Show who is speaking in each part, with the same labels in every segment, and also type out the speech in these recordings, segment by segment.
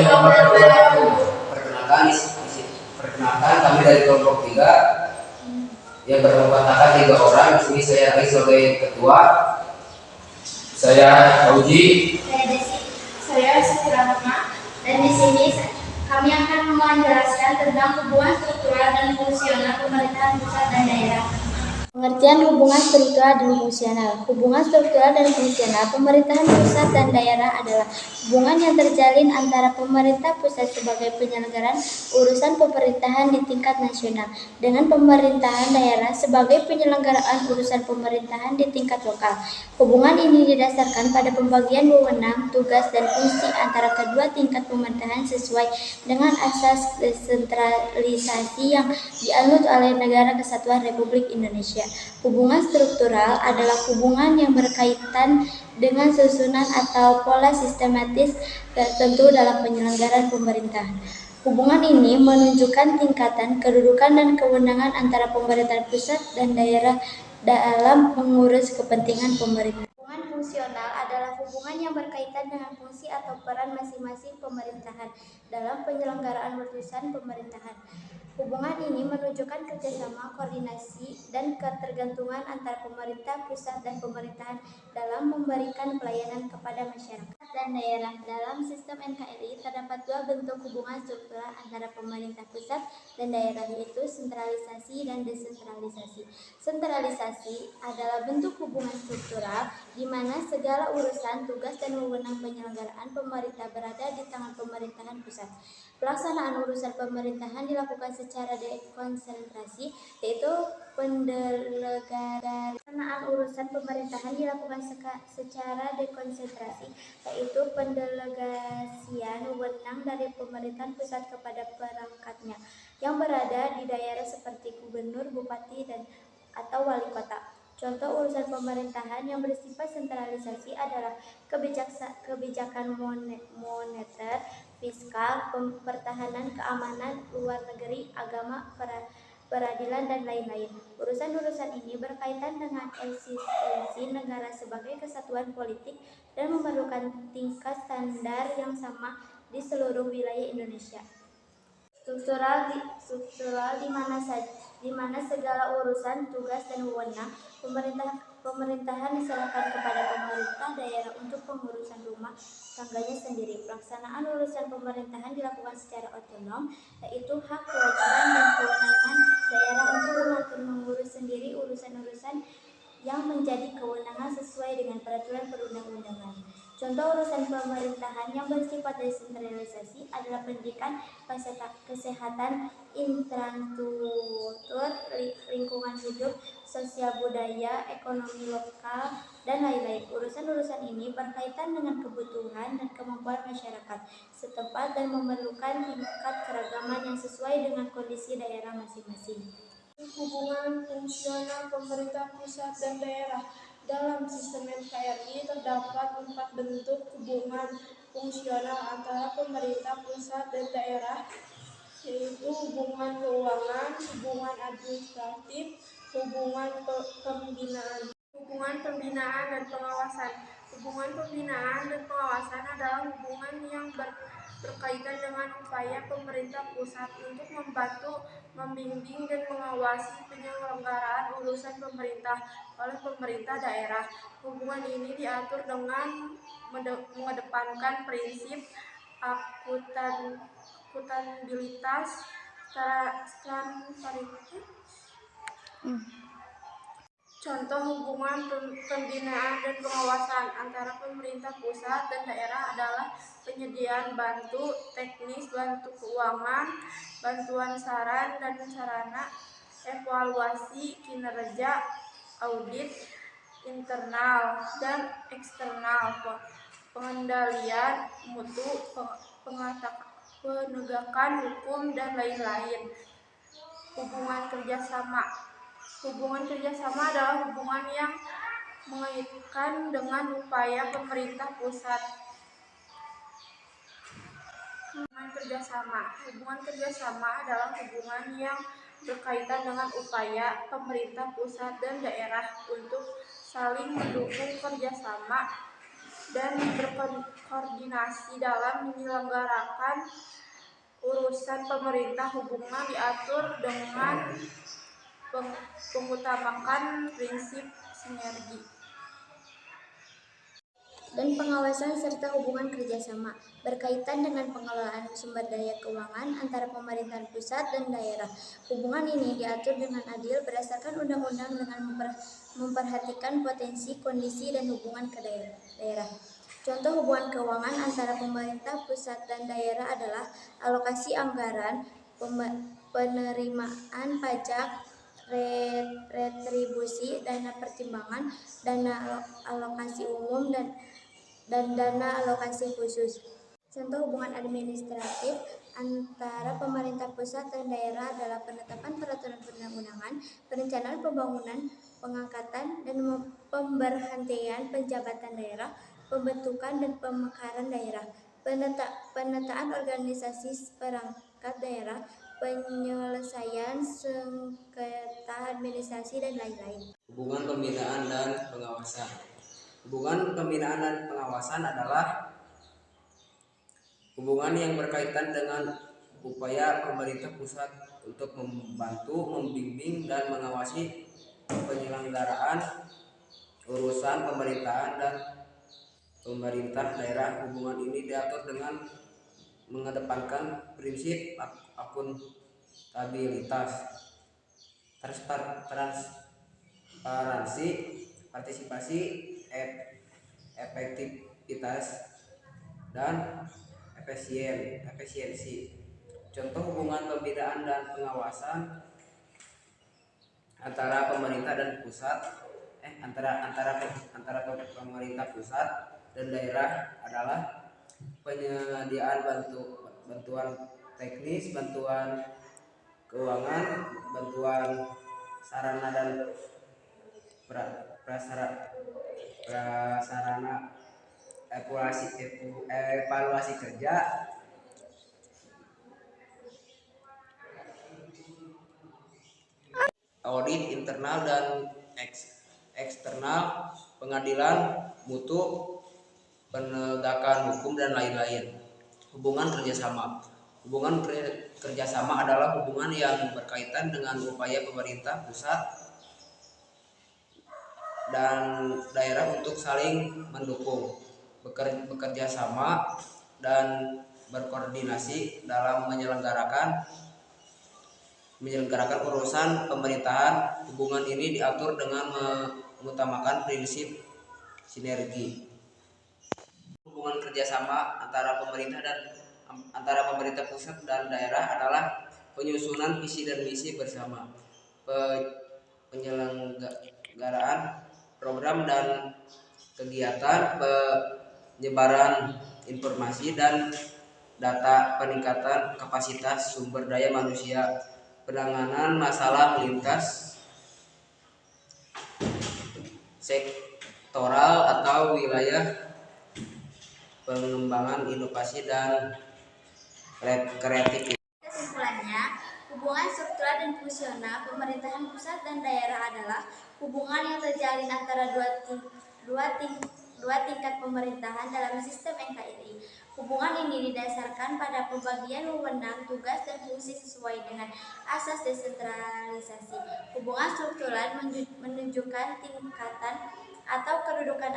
Speaker 1: Perkenalkan, perkenalkan kami dari kelompok 3 yang beranggotakan 3 orang. Di sini saya Rais sebagai ketua. Saya Auji.
Speaker 2: Saya Desi. Saya Siti Rahma. Dan di sini kami akan menjelaskan tentang hubungan struktural dan fungsional pemerintahan pusat dan daerah. Pengertian hubungan struktural dan fungsional. Hubungan struktural dan fungsional pemerintahan pusat dan daerah adalah hubungan yang terjalin antara pemerintah pusat sebagai penyelenggaraan urusan pemerintahan di tingkat nasional dengan pemerintahan daerah sebagai penyelenggaraan urusan pemerintahan di tingkat lokal. Hubungan ini didasarkan pada pembagian wewenang, tugas, dan fungsi antara kedua tingkat pemerintahan sesuai dengan asas desentralisasi yang dianut oleh Negara Kesatuan Republik Indonesia. Hubungan struktural adalah hubungan yang berkaitan dengan susunan atau pola sistematis tertentu dalam penyelenggaraan pemerintahan. Hubungan ini menunjukkan tingkatan, kedudukan, dan kewenangan antara pemerintah pusat dan daerah dalam mengurus kepentingan pemerintah. Hubungan fungsional adalah hubungan yang berkaitan dengan fungsi atau peran masing-masing pemerintahan dalam penyelenggaraan urusan pemerintahan. Hubungan ini menunjukkan kerjasama, koordinasi, dan ketergantungan antara pemerintah pusat dan pemerintahan dalam memberikan pelayanan kepada masyarakat dan daerah. Dalam sistem NKRI terdapat 2 bentuk hubungan struktural antara pemerintah pusat dan daerah, yaitu sentralisasi dan desentralisasi. Sentralisasi adalah bentuk hubungan struktural di mana segala urusan, tugas, dan wewenang penyelenggaraan pemerintah berada di tangan pemerintahan pusat. Pelaksanaan urusan pemerintahan dilakukan secara dekonsentrasi, yaitu pelaksanaan urusan pemerintahan dilakukan secara dekonsentrasi, yaitu pendelegasian wewenang dari pemerintahan pusat kepada perangkatnya yang berada di daerah seperti gubernur, bupati, dan atau wali kota. Contoh urusan pemerintahan yang bersifat sentralisasi adalah kebijakan moneter, fiskal, pertahanan, keamanan, luar negeri, agama, peradilan, dan lain-lain. Urusan-urusan ini berkaitan dengan eksistensi negara sebagai kesatuan politik dan memerlukan tingkat standar yang sama di seluruh wilayah Indonesia. Struktural di mana segala urusan, tugas, dan wewenang pemerintahan diserahkan kepada pemerintah daerah untuk pengurusan rumah tangganya sendiri. Pelaksanaan urusan pemerintahan dilakukan secara otonom, yaitu hak, kewajiban, dan kewenangan daerah untuk mengatur mengurus sendiri urusan-urusan yang menjadi kewenangan sesuai dengan peraturan perundang-undangan. Contoh urusan pemerintahan yang bersifat desentralisasi adalah pendidikan, kesehatan, infrastruktur, lingkungan hidup, sosial budaya, ekonomi lokal, dan lain-lain. Urusan-urusan ini berkaitan dengan kebutuhan dan kemampuan masyarakat setempat dan memerlukan tingkat keragaman yang sesuai dengan kondisi daerah masing-masing.
Speaker 3: Hubungan fungsional pemerintah pusat dan daerah. Dalam sistem NKRI terdapat 4 bentuk hubungan fungsional antara pemerintah pusat dan daerah, yaitu hubungan keuangan, hubungan administratif, hubungan pembinaan. Hubungan pembinaan dan pengawasan. Hubungan pembinaan dan pengawasan adalah hubungan yang berkaitan dengan upaya pemerintah pusat untuk membantu, membimbing, dan mengawasi penyelenggaraan urusan pemerintah oleh pemerintah daerah. Hubungan ini diatur dengan mengedepankan prinsip akuntabilitas, transparansi. Contoh hubungan pembinaan dan pengawasan antara pemerintah pusat dan daerah adalah penyediaan bantu teknis, bantu keuangan, bantuan saran dan sarana, evaluasi kinerja, audit internal dan eksternal, pengendalian mutu, penegakan hukum, dan lain-lain. Hubungan kerjasama. Hubungan kerjasama adalah hubungan yang mengaitkan dengan upaya pemerintah pusat. Hubungan kerjasama adalah hubungan yang berkaitan dengan upaya pemerintah pusat dan daerah untuk saling mendukung kerjasama dan berkoordinasi dalam menyelenggarakan urusan pemerintah. Hubungan diatur dengan mengutamakan prinsip sinergi
Speaker 2: dan pengawasan serta hubungan kerjasama berkaitan dengan pengelolaan sumber daya keuangan antara pemerintahan pusat dan daerah. Hubungan ini diatur dengan adil berdasarkan undang-undang dengan memperhatikan potensi, kondisi, dan hubungan ke daerah. Contoh hubungan keuangan antara pemerintah pusat dan daerah adalah alokasi anggaran, penerimaan pajak, retribusi, dana pertimbangan, dana alokasi umum, dan dana alokasi khusus. Contoh hubungan administratif antara pemerintah pusat dan daerah adalah penetapan peraturan perundang-undangan, perencanaan pembangunan, pengangkatan dan pemberhentian penjabatan daerah, pembentukan dan pemekaran daerah, penataan organisasi perangkat daerah, penyelesaian sengketa administrasi, dan lain-lain.
Speaker 1: Hubungan pembinaan dan pengawasan. Hubungan pembinaan dan pengawasan adalah hubungan yang berkaitan dengan upaya pemerintah pusat untuk membantu, membimbing, dan mengawasi penyelenggaraan urusan pemerintahan dan pemerintah daerah. Hubungan ini diatur dengan mengedepankan prinsip akuntabilitas, transparansi, partisipasi, efektivitas, dan efisiensi. Contoh hubungan pembinaan dan pengawasan antara pemerintah dan pusat antara pemerintah pusat dan daerah adalah penyediaan bantuan teknis, bantuan keuangan, bantuan sarana dan prasarana, evaluasi kerja, audit internal dan eksternal, pengadilan mutu, penegakan hukum, dan lain-lain. Hubungan kerjasama. Hubungan kerjasama adalah hubungan yang berkaitan dengan upaya pemerintah pusat dan daerah untuk saling mendukung, bekerja sama, dan berkoordinasi dalam menyelenggarakan urusan pemerintahan. Hubungan ini diatur dengan mengutamakan prinsip sinergi. Hubungan kerjasama antara pemerintah pusat dan daerah adalah penyusunan visi dan misi bersama, penyelenggaraan program dan kegiatan, penyebaran informasi dan data, peningkatan kapasitas sumber daya manusia, penanganan masalah lintas sektoral atau wilayah, pengembangan inovasi dan kreativitas.
Speaker 2: Kesimpulannya, hubungan struktural dan fungsional pemerintahan pusat dan daerah adalah hubungan yang terjalin antara dua tingkat pemerintahan dalam sistem NKRI. Hubungan ini didasarkan pada pembagian wewenang, tugas, dan fungsi sesuai dengan asas desentralisasi. Hubungan struktural menunjukkan tingkatan atau kedudukan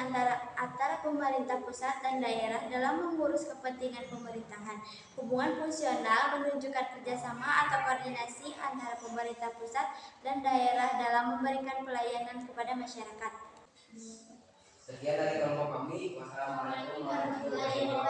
Speaker 2: antara pemerintah pusat dan daerah dalam mengurus kepentingan pemerintahan. Hubungan fungsional menunjukkan kerjasama atau koordinasi antara pemerintah pusat dan daerah dalam memberikan pelayanan kepada masyarakat.
Speaker 1: Sekian dari kelompok kami. Wassalamualaikum warahmatullahi wabarakatuh.